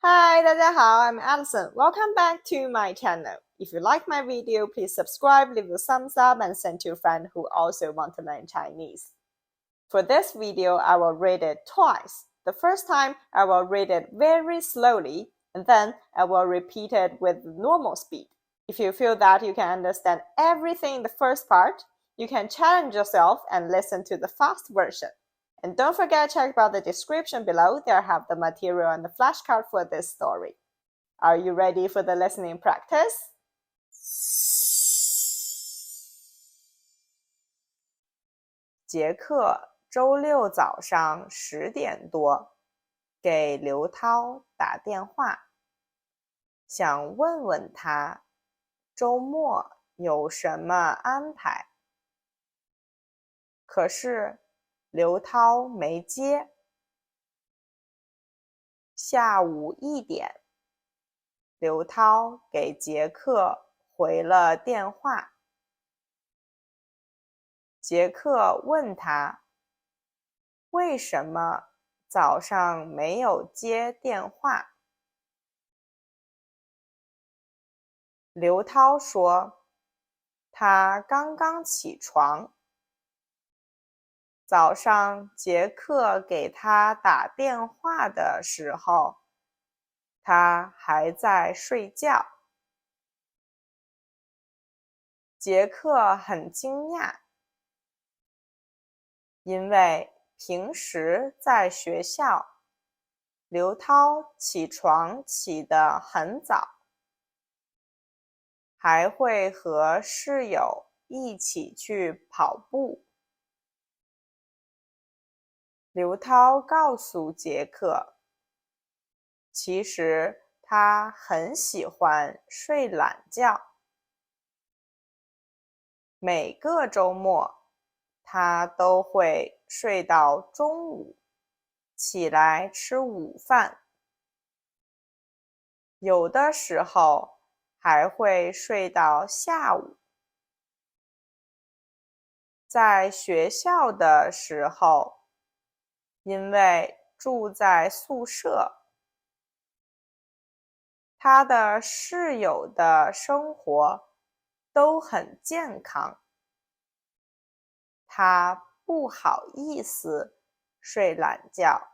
Hi, 大家好, I'm Alison. Welcome back to my channel. If you like my video, please subscribe, leave a thumbs up, and send to a friend who also want to learn Chinese. For this video, I will read it twice. The first time, I will read it very slowly, and then I will repeat it with normal speed. If you feel that you can understand everything in the first part, you can challenge yourself and listen to the fast version. And don't forget to check out the description below. There I have the material and the flashcard for this story. Are you ready for the listening practice? 杰克周六早上10点多给刘涛打电话，想问问他周末有什么安排。可是刘涛没接。下午1点，刘涛给杰克回了电话。杰克问他为什么早上没有接电话。刘涛说他刚刚起床。早上杰克给他打电话的时候，他还在睡觉。杰克很惊讶，因为平时在学校，刘涛起床起得很早，还会和室友一起去跑步。刘涛告诉杰克，其实他很喜欢睡懒觉。每个周末，他都会睡到中午，起来吃午饭。有的时候还会睡到下午。在学校的时候，因为住在宿舍，他的室友的生活都很健康，他不好意思睡懒觉，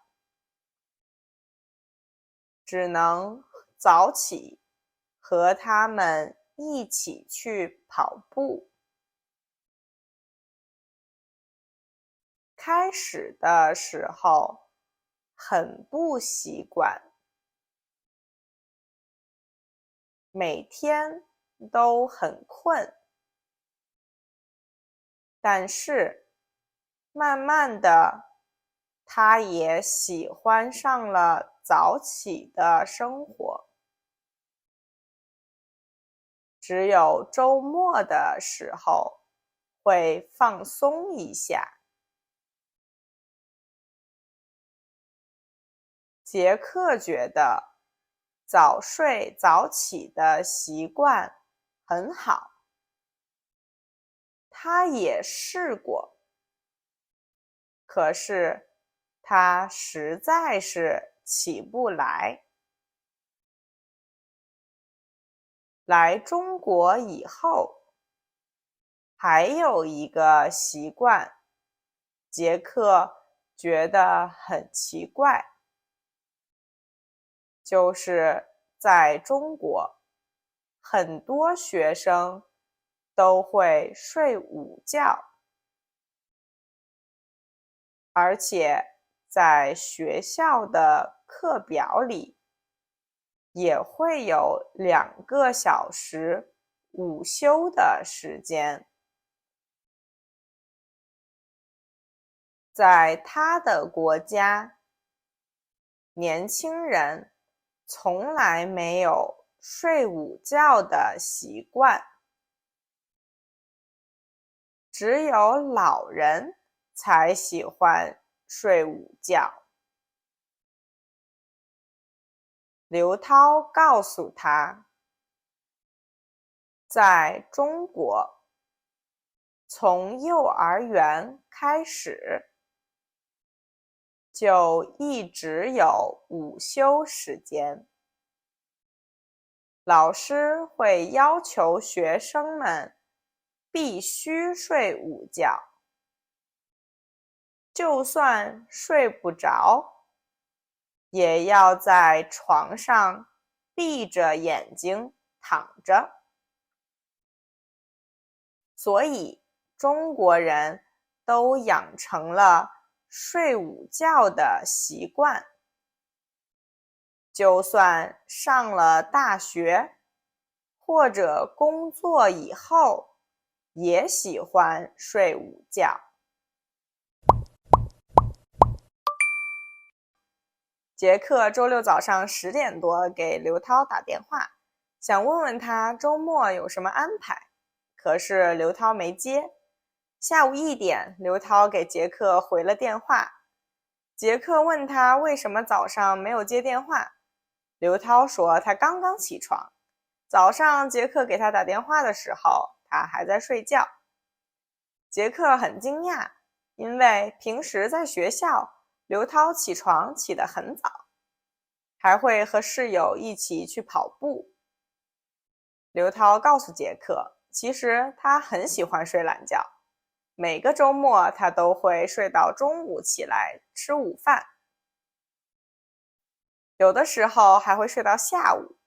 只能早起和他们一起去跑步。开始的时候很不习惯，每天都很困，但是慢慢的，他也喜欢上了早起的生活。只有周末的时候会放松一下。杰克觉得早睡早起的习惯很好，他也试过，可是他实在是起不来。来中国以后，还有一个习惯，杰克觉得很奇怪，就是在中国，很多学生都会睡午觉，而且在学校的课表里也会有2个小时午休的时间。在他的国家，年轻人从来没有睡午觉的习惯，只有老人才喜欢睡午觉。刘涛告诉他，在中国，从幼儿园开始，就一直有午休时间。老师会要求学生们必须睡午觉，就算睡不着，也要在床上闭着眼睛躺着。所以中国人都养成了睡午觉的习惯，就算上了大学或者工作以后，也喜欢睡午觉。杰克周六早上10点多给刘涛打电话，想问问他周末有什么安排，可是刘涛没接。下午1点，刘涛给杰克回了电话。杰克问他为什么早上没有接电话，刘涛说他刚刚起床，早上杰克给他打电话的时候，他还在睡觉。杰克很惊讶，因为平时在学校，刘涛起床起得很早，还会和室友一起去跑步。刘涛告诉杰克，其实他很喜欢睡懒觉，每个周末他都会睡到中午起来吃午饭，有的时候还会睡到下午。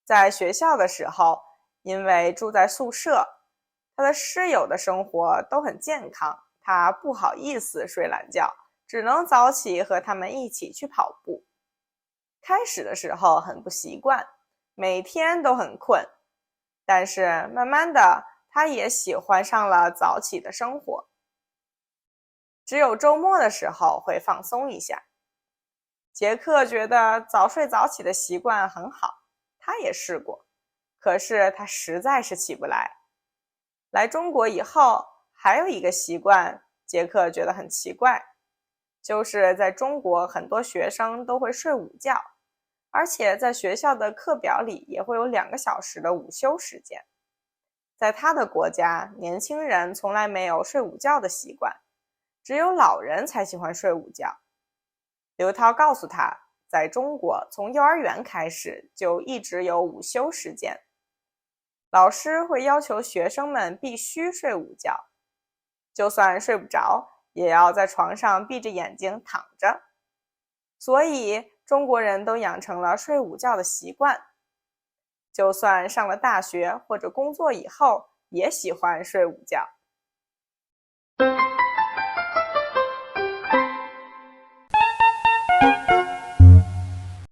在学校的时候，因为住在宿舍，他的室友的生活都很健康，他不好意思睡懒觉，只能早起和他们一起去跑步。开始的时候很不习惯，每天都很困，但是慢慢的他也喜欢上了早起的生活。只有周末的时候会放松一下。杰克觉得早睡早起的习惯很好，他也试过，可是他实在是起不来。来中国以后，还有一个习惯，杰克觉得很奇怪，就是在中国很多学生都会睡午觉，而且在学校的课表里也会有2个小时的午休时间。在他的国家，年轻人从来没有睡午觉的习惯，只有老人才喜欢睡午觉。刘涛告诉他，在中国从幼儿园开始就一直有午休时间，老师会要求学生们必须睡午觉，就算睡不着，也要在床上闭着眼睛躺着。所以中国人都养成了睡午觉的习惯，就算上了大学或者工作以后，也喜欢睡午觉。